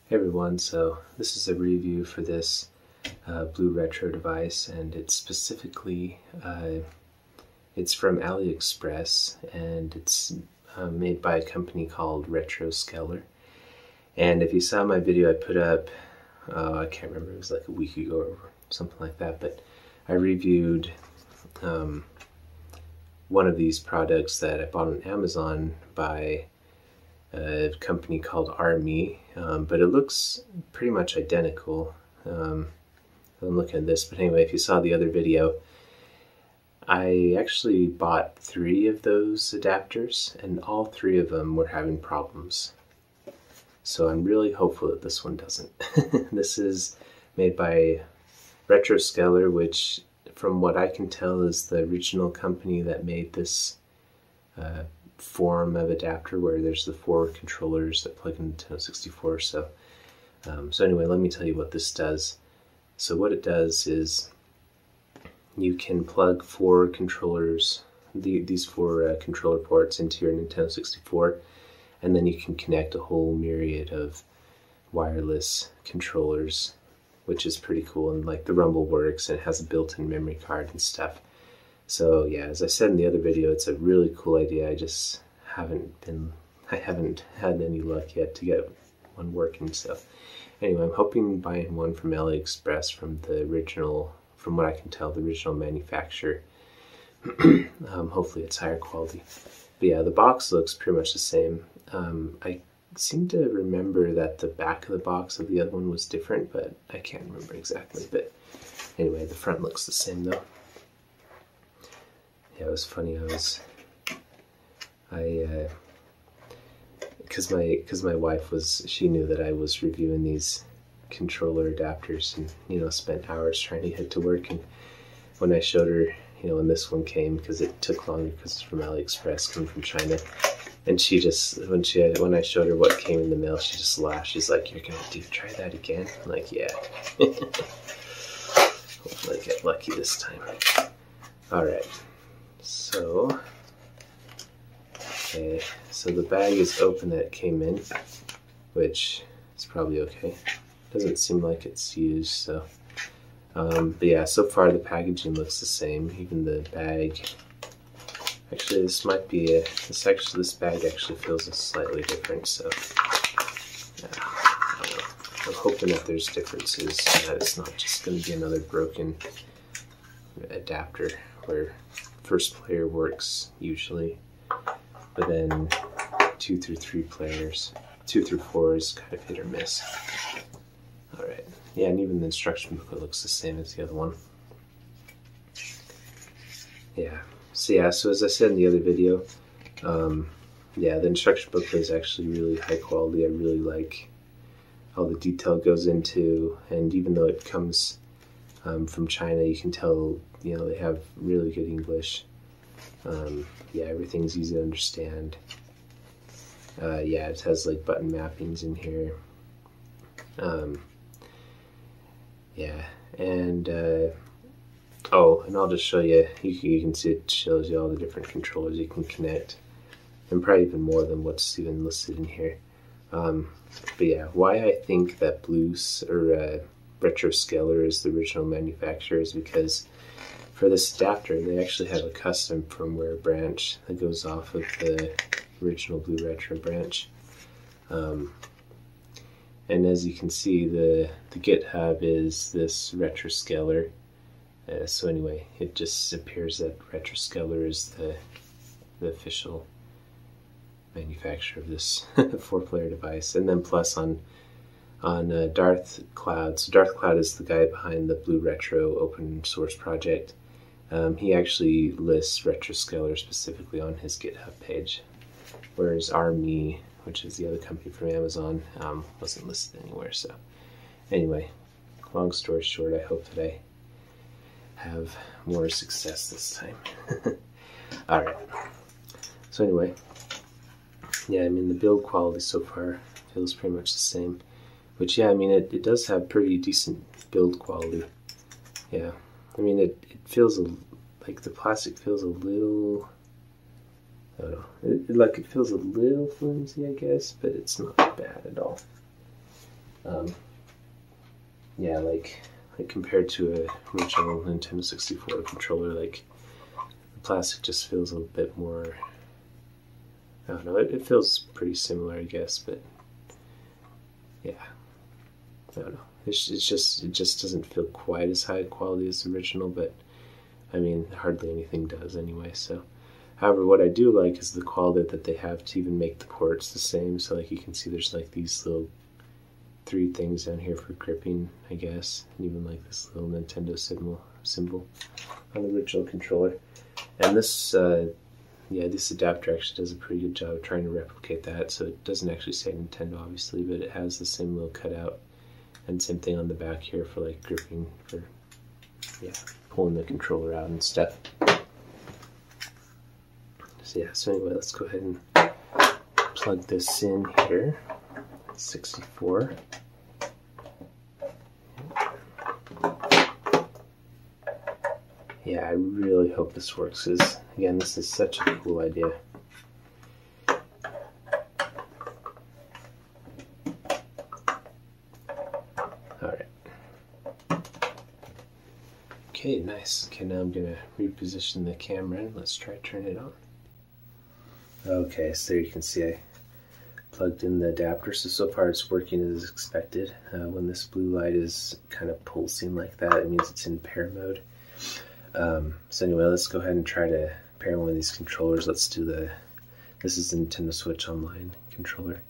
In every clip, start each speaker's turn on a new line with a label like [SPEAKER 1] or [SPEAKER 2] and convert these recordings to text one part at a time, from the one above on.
[SPEAKER 1] Hey everyone, so this is a review for this BlueRetro device, and it's specifically, it's from AliExpress, and it's made by a company called RetroScaler. And if you saw my video I put up, I can't remember, it was like a week ago or something like that, but I reviewed one of these products that I bought on Amazon by a company called AreMe, but it looks pretty much identical. I'm looking at this, but anyway, if you saw the other video, I actually bought 3 of those adapters, and all 3 of them were having problems. So I'm really hopeful that this one doesn't. This is made by RetroScaler, which, from what I can tell, is the original company that made this form of adapter where there's the 4 controllers that plug into N64. So anyway, let me tell you what this does. So what it does is you can plug 4 controllers, these 4 controller ports into your Nintendo 64, and then you can connect a whole myriad of wireless controllers, which is pretty cool. And like the Rumble works, and it has a built-in memory card and stuff. So yeah, as I said in the other video, it's a really cool idea. I just haven't had any luck yet to get one working. So anyway, I'm hoping buying one from AliExpress from the original, from what I can tell, the original manufacturer. Hopefully it's higher quality. But yeah, the box looks pretty much the same. I seem to remember that the back of the box of the other one was different, but I can't remember exactly. But anyway, the front looks the same though. Yeah, it was funny. Because my wife she knew that I was reviewing these controller adapters, and spent hours trying to get to work. And when I showed her, when this one came, because it took longer because it's from AliExpress, coming from China, and she just when I showed her what came in the mail, she just laughed. She's like, "You're gonna try that again?" I'm like, "Yeah." Hopefully I get lucky this time. All right. So, okay, so the bag is open that it came in, which is probably okay. Doesn't seem like it's used, so. But yeah, so far the packaging looks the same. Even the bag. Actually, this might be this bag actually feels slightly different. So, yeah, I'm hoping that there's differences, and that it's not just going to be another broken adapter where first player works usually, but then 2 through 3 players, 2 through 4 is kind of hit or miss. All right, yeah, and even the instruction booklet looks the same as the other one. Yeah, so as I said in the other video, yeah, the instruction booklet is actually really high quality. I really like all the detail it goes into, and even though it comes from China, you can tell they have really good English. Yeah, everything's easy to understand. Yeah, it has like button mappings in here. Yeah, and oh, and I'll just show you. You can see it shows you all the different controllers you can connect, and probably even more than what's even listed in here. But yeah, why I think that RetroScaler is the original manufacturer is because for this adapter, they actually have a custom firmware branch that goes off of the original BlueRetro branch. And as you can see, the GitHub is this RetroScaler. So anyway, it just appears that RetroScaler is the official manufacturer of this 4-player device. And then plus on Darth Cloud. So Darth Cloud is the guy behind the BlueRetro open source project. He actually lists RetroScaler specifically on his GitHub page, whereas AreMe, which is the other company from Amazon, wasn't listed anywhere. So anyway, long story short, I hope that I have more success this time. All right. So anyway, yeah, I mean the build quality so far feels pretty much the same. Which, yeah, I mean, it does have pretty decent build quality. Yeah, I mean, it feels like the plastic feels a little, I don't know, it feels a little flimsy, I guess, but it's not bad at all. Yeah, like compared to a original Nintendo 64 controller, like the plastic just feels a little bit more, I don't know, it feels pretty similar, I guess, but yeah, I don't know. It just doesn't feel quite as high quality as the original, but I mean, hardly anything does anyway. So, however, what I do like is the quality that they have to even make the ports the same. So, like you can see, there's like these little 3 things down here for gripping, I guess, and even like this little Nintendo symbol on the original controller. And this, yeah, this adapter actually does a pretty good job of trying to replicate that. So it doesn't actually say Nintendo, obviously, but it has the same little cutout. And same thing on the back here for like gripping, for, yeah, pulling the controller out and stuff. So yeah, so anyway, let's go ahead and plug this in here. 64. Yeah, I really hope this works, because again, this is such a cool idea. Alright. Okay, nice. Okay, now I'm going to reposition the camera and let's try to turn it on. Okay, so there you can see I plugged in the adapter, so far it's working as expected. When this blue light is kind of pulsing like that, it means it's in pair mode. So anyway, let's go ahead and try to pair one of these controllers. Let's do this is the Nintendo Switch Online controller.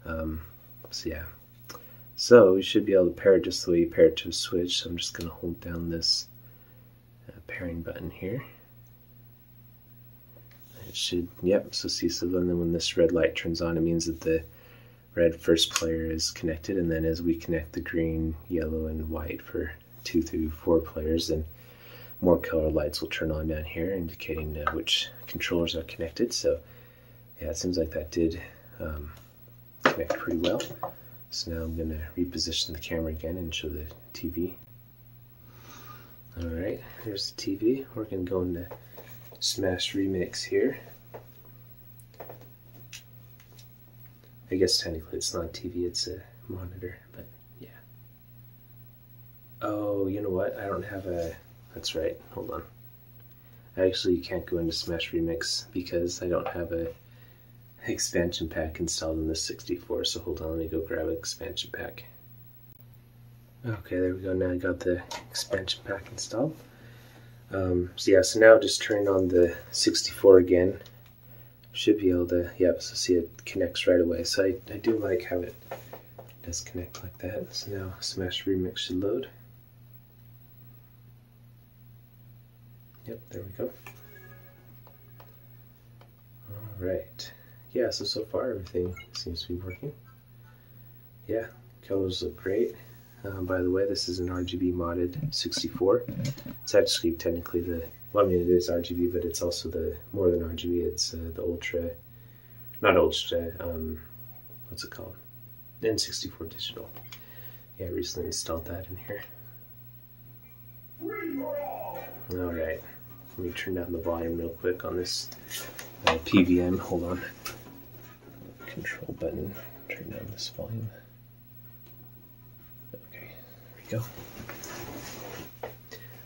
[SPEAKER 1] So yeah, so we should be able to pair it just the way you pair it to a Switch. So I'm just going to hold down this pairing button here. It should, yep, so see, so then when this red light turns on, it means that the red first player is connected, and then as we connect the green, yellow, and white for 2 through 4 players, then more color lights will turn on down here, indicating which controllers are connected. So yeah, it seems like that did connect pretty well. So now I'm going to reposition the camera again and show the TV. Alright, here's the TV. We're going to go into Smash Remix here. I guess technically it's not a TV, it's a monitor, but yeah. Oh, you know what? I don't have a... That's right, hold on. I actually can't go into Smash Remix because I don't have a expansion pack installed in this 64, so hold on, let me go grab an expansion pack. Okay, there we go, now I got the expansion pack installed. So yeah, so now just turn on the 64 again. Should be able to, yep, so see it connects right away. So I do like how it does connect like that. So now Smash Remix should load. Yep, there we go. Alright. Yeah, so far everything seems to be working. Yeah, colors look great. By the way, this is an RGB modded 64. It's actually technically the, well, I mean it is RGB, but it's also the more than RGB. It's the Ultra, not Ultra, what's it called? N64 digital. Yeah, I recently installed that in here. Alright, let me turn down the volume real quick on this PVM. Hold on. Control button, turn down this volume. Go.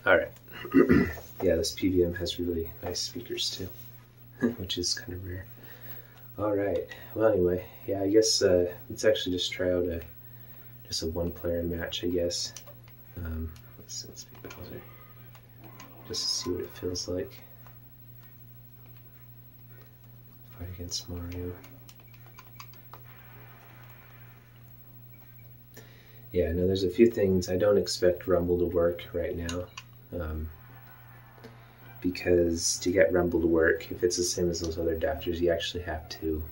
[SPEAKER 1] Alright. Yeah, this PVM has really nice speakers too, which is kind of rare. Alright, well anyway, yeah, I guess let's actually just try out just a one-player match, I guess. Let's be Bowser, just to see what it feels like. Fight against Mario. Yeah, no, there's a few things. I don't expect Rumble to work right now, because to get Rumble to work, if it's the same as those other adapters, you actually have to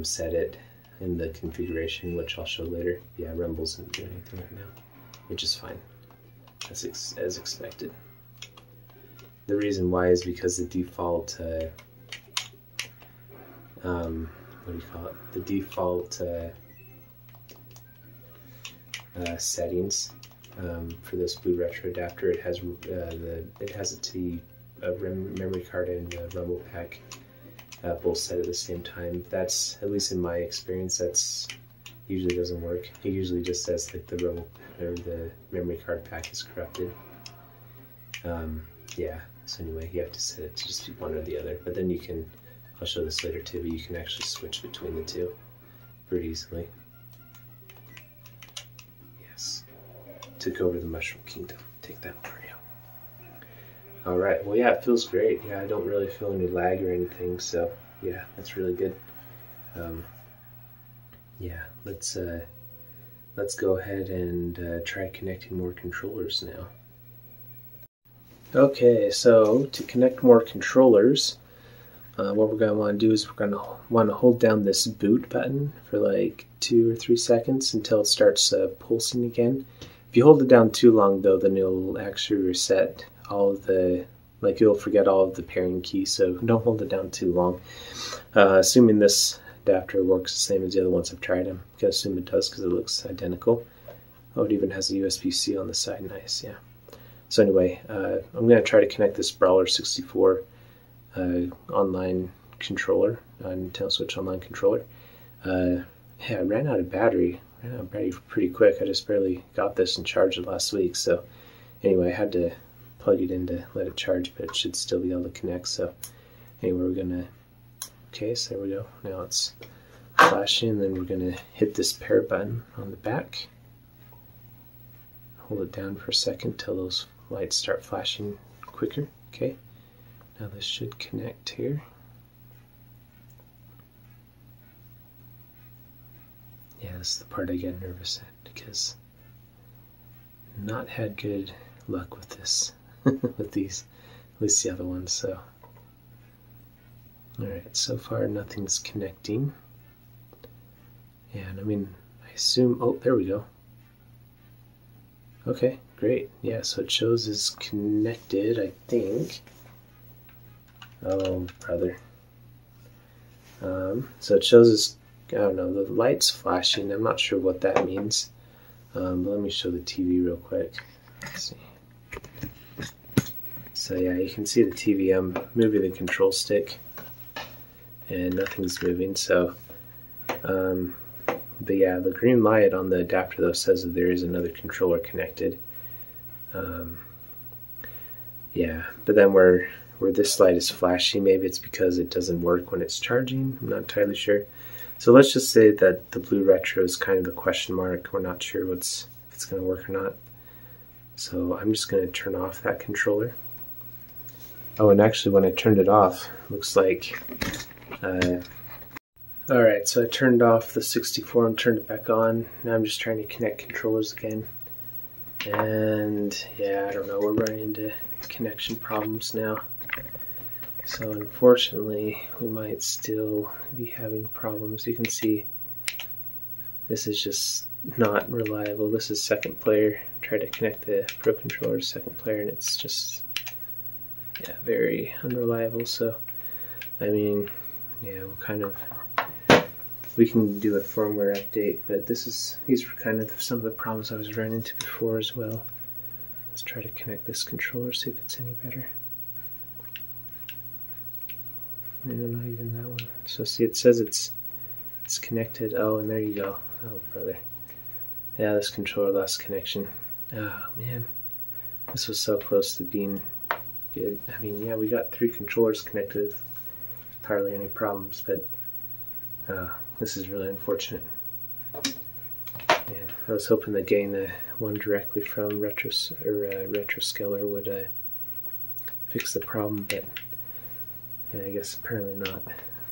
[SPEAKER 1] set it in the configuration, which I'll show later. Yeah, Rumble isn't doing anything right now, which is fine, as expected. The reason why is because the default, what do you call it? The default settings for this BlueRetro adapter, it has a memory card and a Rumble pack both set at the same time. That's, at least in my experience, that's usually doesn't work. It usually just says like the ROM or the memory card pack is corrupted. Yeah, so anyway, you have to set it to just be one or the other. But then you can, I'll show this later too, but you can actually switch between the two pretty easily. Yes, took over the Mushroom Kingdom. Take that, Mario. All right, well, yeah, it feels great. Yeah, I don't really feel any lag or anything, so yeah, that's really good. Yeah, let's go ahead and try connecting more controllers now. Okay, so to connect more controllers, what we're going to want to do is we're going to want to hold down this boot button for like 2 or 3 seconds until it starts pulsing again. If you hold it down too long though, then it'll actually reset all of the, like you'll forget all of the pairing keys, so don't hold it down too long. Assuming this adapter works the same as the other ones I've tried, I'm going to assume it does because it looks identical. Oh, it even has a USB-C on the side, nice, yeah. So anyway, I'm going to try to connect this Brawler 64 online controller, Nintendo Switch online controller. Yeah, I ran out of battery. Pretty quick. I just barely got this and charged it last week. So anyway, I had to plug it in to let it charge, but it should still be able to connect. So anyway, we're going to, okay, so there we go. Now it's flashing, and then we're going to hit this pair button on the back. Hold it down for a second till those lights start flashing quicker. Okay, now this should connect here. Yeah, this is the part I get nervous at because not had good luck with this, with these, at least the other ones. So, all right, so far nothing's connecting. And I mean, I assume, oh, there we go. Okay, great. Yeah, so it shows is connected, I think. Oh, brother. So it shows is, I don't know, the light's flashing. I'm not sure what that means. But let me show the TV real quick. Let's see. So yeah, you can see the TV. I'm moving the control stick, and nothing's moving. So, but yeah, the green light on the adapter though says that there is another controller connected. Yeah, but then where this light is flashing, maybe it's because it doesn't work when it's charging. I'm not entirely sure. So let's just say that the BlueRetro is kind of a question mark. We're not sure if it's going to work or not. So I'm just going to turn off that controller. Oh, and actually when I turned it off, looks like... Alright, so I turned off the 64 and turned it back on. Now I'm just trying to connect controllers again. And yeah, I don't know, we're running into connection problems now. So unfortunately, we might still be having problems. You can see this is just not reliable. This is second player. Try to connect the Pro controller to second player, and it's just, yeah, very unreliable. So, I mean, yeah, we can do a firmware update, but these were kind of some of the problems I was running into before as well. Let's try to connect this controller, see if it's any better. No, not even that one. So see, it says it's connected. Oh, and there you go. Oh, brother. Yeah, this controller lost connection. Oh, man. This was so close to being good. I mean, yeah, we got 3 controllers connected with hardly any problems, but this is really unfortunate. Yeah, I was hoping that getting the one directly from RetroScaler would fix the problem, but yeah, I guess apparently not.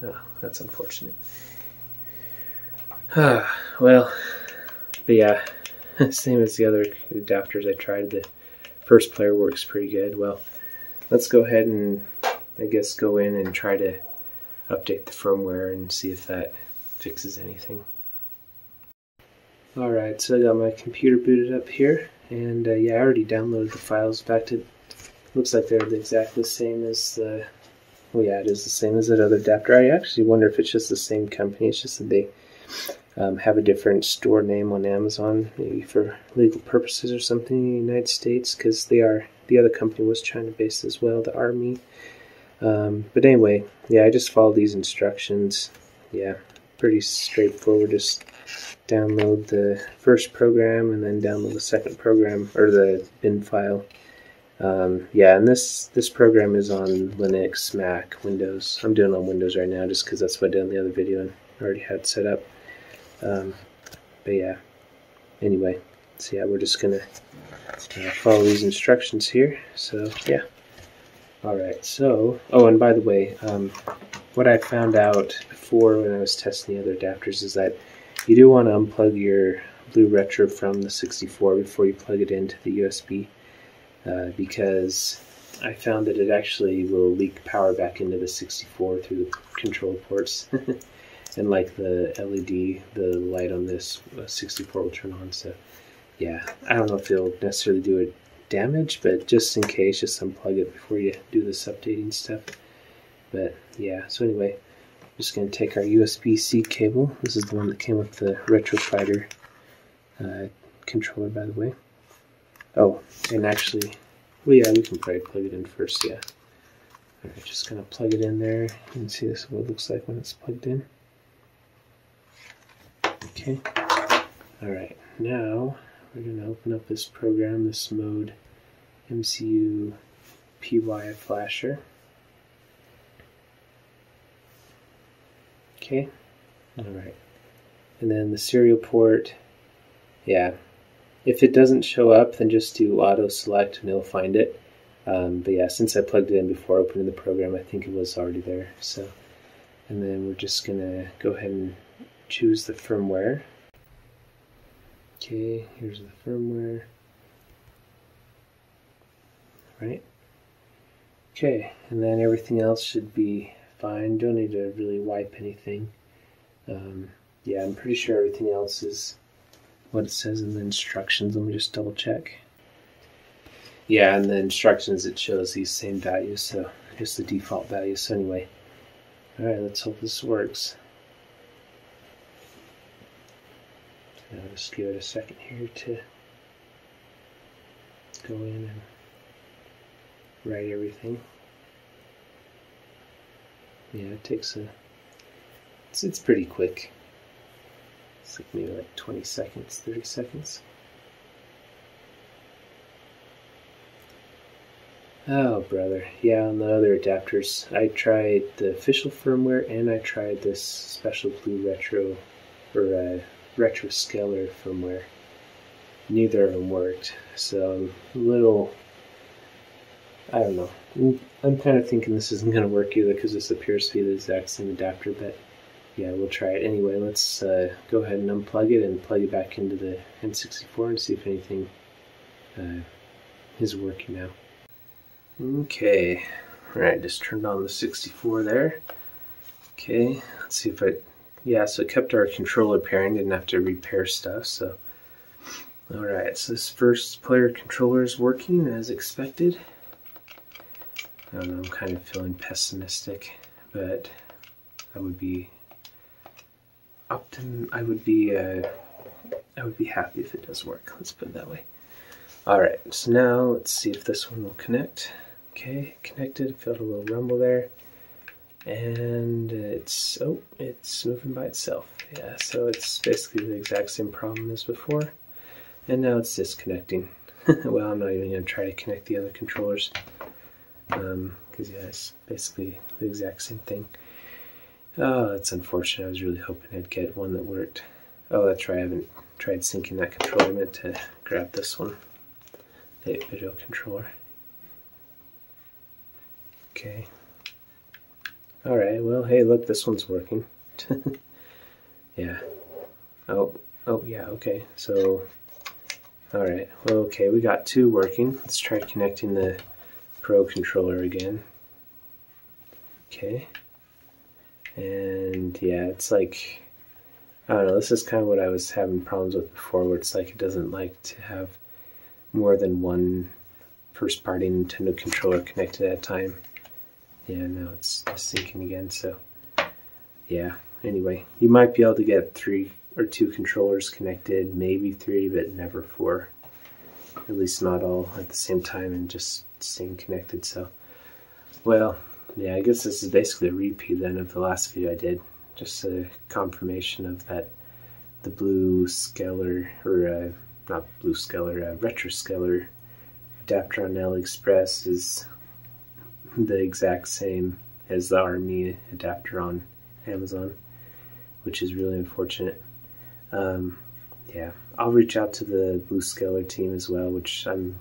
[SPEAKER 1] Oh, that's unfortunate. Well, but yeah, same as the other adapters I tried, the first player works pretty good. Well, let's go ahead and I guess go in and try to update the firmware and see if that fixes anything. Alright, so I got my computer booted up here, and yeah, I already downloaded the files back to, looks like they're exactly the same as the, well yeah, it is the same as that other adapter. I actually wonder if it's just the same company. It's just that they have a different store name on Amazon, maybe for legal purposes or something in the United States, because the other company was China-based as well, the AreMe. But anyway, yeah, I just followed these instructions. Yeah, pretty straightforward. Just download the first program and then download the second program, or the bin file. Yeah, and this program is on Linux, Mac, Windows. I'm doing it on Windows right now just because that's what I did in the other video and I already had set up. But yeah, anyway, so yeah, we're just gonna follow these instructions here. So yeah, all right. So, oh, and by the way, what I found out before when I was testing the other adapters is that you do want to unplug your BlueRetro from the 64 before you plug it into the USB, because I found that it actually will leak power back into the 64 through the control ports. And like the LED, the light on this 64 will turn on. So yeah, I don't know if it'll necessarily do it damage, but just in case, just unplug it before you do this updating stuff. But yeah, so anyway, I'm just going to take our USB-C cable. This is the one that came with the RetroScaler controller, by the way. Oh, and actually, well, yeah, we can probably plug it in first, yeah. Alright, just going to plug it in there. You can see this is what it looks like when it's plugged in. Okay, alright, now we're going to open up this program, this mode MCU PY flasher. Okay, alright, and then the serial port, yeah, if it doesn't show up, then just do auto select and it'll find it. But yeah, since I plugged it in before opening the program, I think it was already there. So, and then we're just going to go ahead and choose the firmware. Okay, here's the firmware. Right. Okay, and then everything else should be fine. Don't need to really wipe anything. Yeah, I'm pretty sure everything else is what it says in the instructions. Let me just double check. Yeah, in the instructions it shows these same values, so just the default values. So anyway, alright, let's hope this works. I'll just give it a second here to go in and write everything. Yeah, it takes it's pretty quick. It's like maybe like 20 seconds, 30 seconds. Oh, brother. Yeah, on the other adapters, I tried the official firmware and I tried this special BlueRetro or RetroScaler firmware. Neither of them worked, so I'm a little, I don't know. I'm kind of thinking this isn't going to work either because this appears to be the exact same adapter, but yeah, we'll try it. Anyway, let's go ahead and unplug it and plug it back into the N64 and see if anything is working now. Okay, alright, just turned on the 64 there. Okay, let's see if yeah, so it kept our controller pairing, didn't have to repair stuff, so. Alright, so this first player controller is working as expected. I don't know, I'm kind of feeling pessimistic, but I would be I would be happy if it does work, let's put it that way. Alright, so now let's see if this one will connect. Okay, connected, felt a little rumble there. And it's moving by itself. Yeah, so it's basically the exact same problem as before. And now it's disconnecting. Well, I'm not even going to try to connect the other controllers. Because yeah, it's basically the exact same thing. Oh, that's unfortunate. I was really hoping I'd get one that worked. Oh, that's right. I haven't tried syncing that controller. I meant to grab this one. The 8-video controller. Okay. Alright, well, hey, look, this one's working. Yeah. Oh, yeah, okay. So, alright, well, okay, we got two working. Let's try connecting the Pro controller again. Okay. And, yeah, it's like, I don't know, this is kind of what I was having problems with before, where it's like it doesn't like to have more than one first-party Nintendo controller connected at a time. Yeah, now it's just syncing again, so yeah. Anyway, you might be able to get 3 or 2 controllers connected, maybe 3, but never 4. At least not all at the same time and just staying connected, so. Well, yeah, I guess this is basically a repeat then of the last video I did. Just a confirmation of that the BlueScaler, or not BlueScaler, RetroScaler adapter on AliExpress is the exact same as the AreMe adapter on Amazon, which is really unfortunate. Yeah, I'll reach out to the BlueScaler team as well, which I'm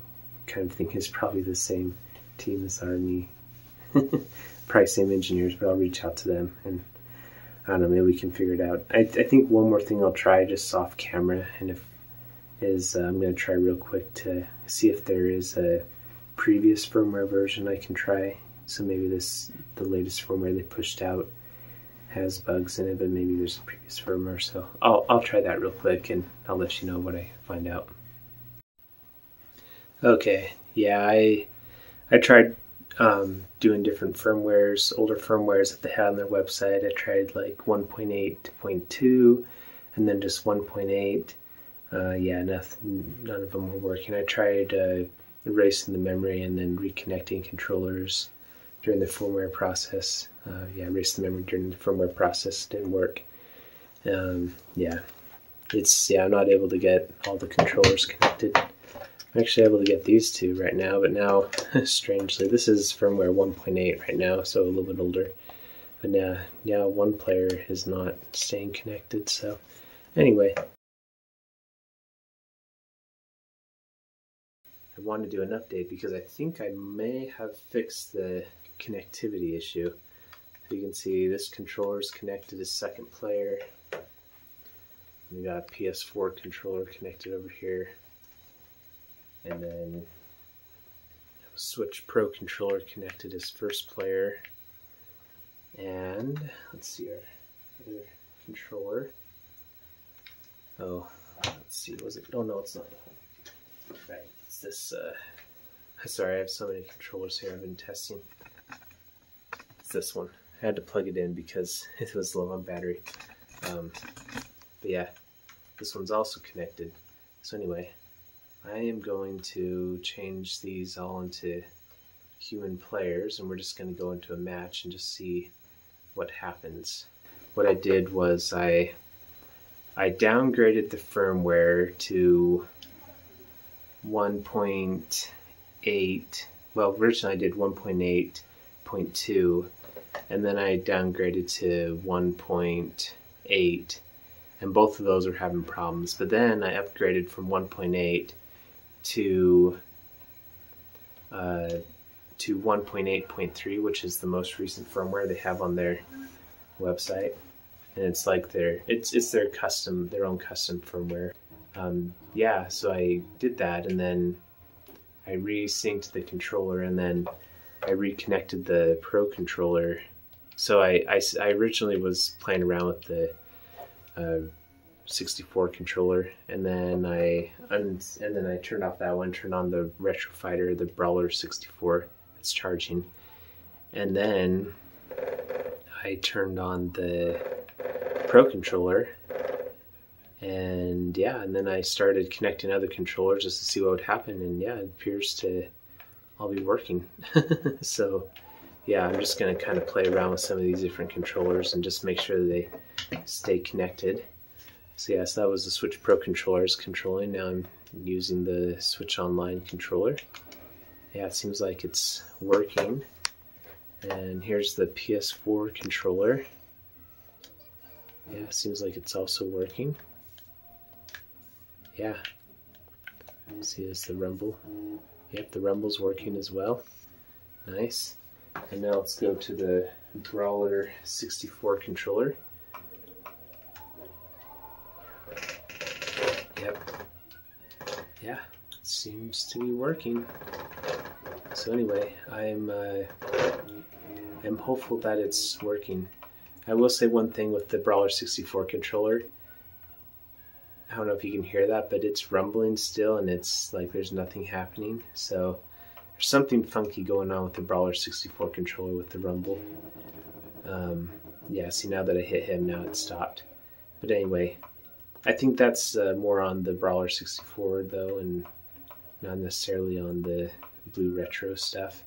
[SPEAKER 1] kind of thinking is probably the same team as AreMe. Probably same engineers, but I'll reach out to them, and I don't know, maybe we can figure it out. I think one more thing I'll try just off camera, and I'm going to try real quick to see if there is a previous firmware version I can try. So maybe the latest firmware they pushed out has bugs in it, but maybe there's a previous firmware. So I'll try that real quick, and I'll let you know what I find out. Okay, yeah, I tried doing different firmwares, older firmwares that they had on their website. I tried like 1.8.2 and then just 1.8. Yeah, none of them were working. I tried erasing the memory and then reconnecting controllers during the firmware process. Yeah, erase the memory during the firmware process, didn't work. Yeah, I'm not able to get all the controllers connected. I'm actually able to get these two right now, but now, strangely, this is firmware 1.8 right now, so a little bit older. But now one player is not staying connected, so anyway. I want to do an update because I think I may have fixed the connectivity issue. So you can see this controller is connected to second player. We got a PS4 controller connected over here. And then a Switch Pro controller connected as first player. And let's see our other controller. Oh, let's see, was it? Oh no, it's not. Right, it's this. Sorry, I have so many controllers here I've been testing. It's this one. I had to plug it in because it was low on battery. But yeah, this one's also connected. So anyway, I am going to change these all into human players, and we're just going to go into a match and just see what happens. What I did was I downgraded the firmware to 1.8. Well, originally I did 1.8.2, and then I downgraded to 1.8, and both of those were having problems. But then I upgraded from 1.8 to 1.8.3, which is the most recent firmware they have on their website, and it's like their own custom firmware. Yeah, so I did that, and then I resynced the controller, and then I reconnected the Pro controller. So I originally was playing around with the 64 controller, and then I turned off that one, turned on the Retro Fighter, the Brawler 64. It's charging, and then I turned on the Pro controller, and yeah, and then I started connecting other controllers just to see what would happen, and yeah, it appears to all be working. So yeah, I'm just going to kind of play around with some of these different controllers and just make sure they stay connected. So yeah, so that was the Switch Pro controllers controlling. Now I'm using the Switch Online controller. Yeah, it seems like it's working. And here's the PS4 controller. Yeah, it seems like it's also working. Yeah. See, there's the rumble. Yep, the rumble's working as well. Nice. And now let's go to the Brawler 64 controller. Yep. Yeah, it seems to be working. So anyway, I'm hopeful that it's working. I will say one thing with the Brawler 64 controller. I don't know if you can hear that, but it's rumbling still, and it's like there's nothing happening. So there's something funky going on with the Brawler 64 controller with the rumble. Yeah, see, now that I hit him, now it stopped. But anyway, I think that's more on the Brawler 64 though, and not necessarily on the BlueRetro stuff.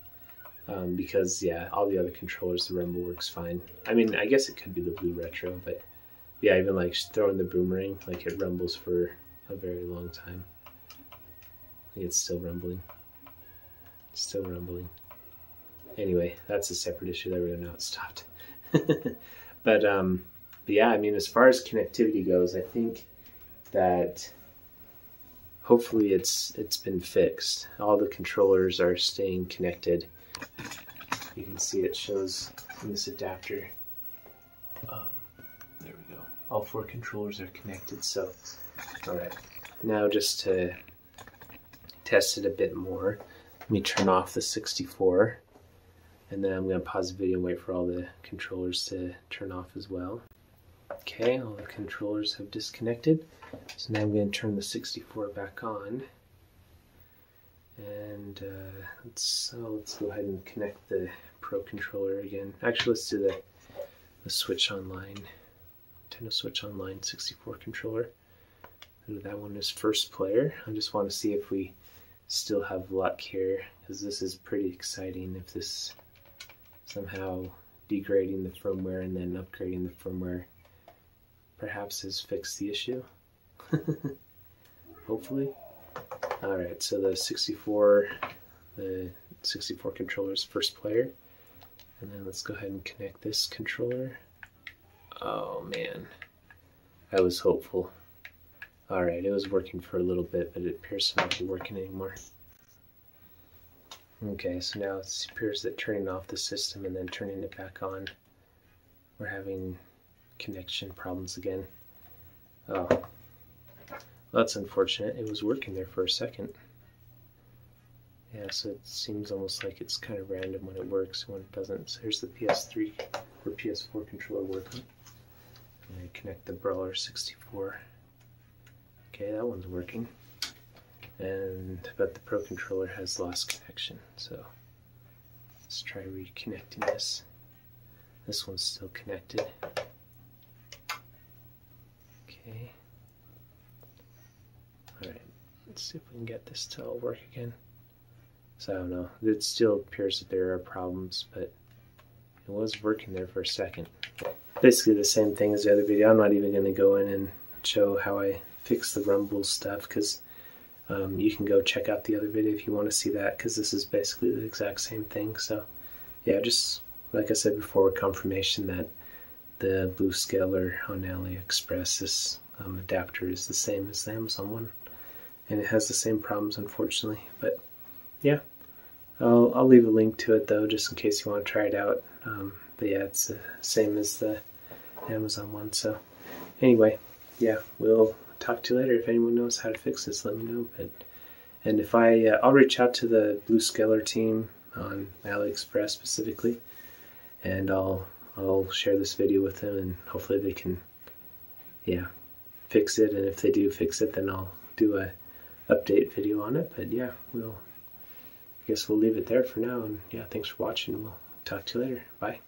[SPEAKER 1] Because yeah, all the other controllers, the rumble works fine. I mean, I guess it could be the BlueRetro, but Yeah, even like throwing the boomerang, like it rumbles for a very long time. It's still rumbling. Still rumbling. Anyway, that's a separate issue. There we go. Now it stopped. But yeah, I mean, as far as connectivity goes, I think that hopefully it's been fixed. All the controllers are staying connected. You can see it shows in this adapter. There we go. All 4 controllers are connected. So, all right. Now just to test it a bit more, let me turn off the 64. And then I'm going to pause the video and wait for all the controllers to turn off as well. Okay, all the controllers have disconnected. So now I'm going to turn the 64 back on. And let's go ahead and connect the Pro controller again. Actually, let's do the Switch Online, Nintendo Switch Online 64 controller. Ooh, that one is first player. I just want to see if we still have luck here, because this is pretty exciting. If this somehow degrading the firmware and then upgrading the firmware perhaps has fixed the issue. Hopefully. Alright, so the 64 controller is first player. And then let's go ahead and connect this controller. Oh man, I was hopeful. Alright, it was working for a little bit, but it appears to not be working anymore. Okay, so now it appears that turning off the system and then turning it back on, we're having connection problems again. Oh, well, that's unfortunate. It was working there for a second. Yeah, so it seems almost like it's kind of random when it works and when it doesn't. So here's the PS3 or PS4 controller working. And I connect the Brawler 64. Okay, that one's working. But the Pro controller has lost connection, so let's try reconnecting this. This one's still connected. Okay. Alright, let's see if we can get this to all work again. So I don't know, it still appears that there are problems, but it was working there for a second. Basically the same thing as the other video. I'm not even going to go in and show how I fix the rumble stuff, because you can go check out the other video if you want to see that, because this is basically the exact same thing. So yeah, just like I said before, confirmation that the BlueScaler on AliExpress, this adapter is the same as the Amazon one, and it has the same problems, unfortunately. But yeah, I'll leave a link to it though, just in case you want to try it out. But yeah, it's the same as the Amazon one. So anyway, yeah, we'll talk to you later. If anyone knows how to fix this, let me know. And if I'll reach out to the BlueScaler team on AliExpress specifically, and I'll share this video with them, and hopefully they can, yeah, fix it. And if they do fix it, then I'll do a update video on it. But yeah, I guess we'll leave it there for now. And yeah, thanks for watching. We'll talk to you later. Bye.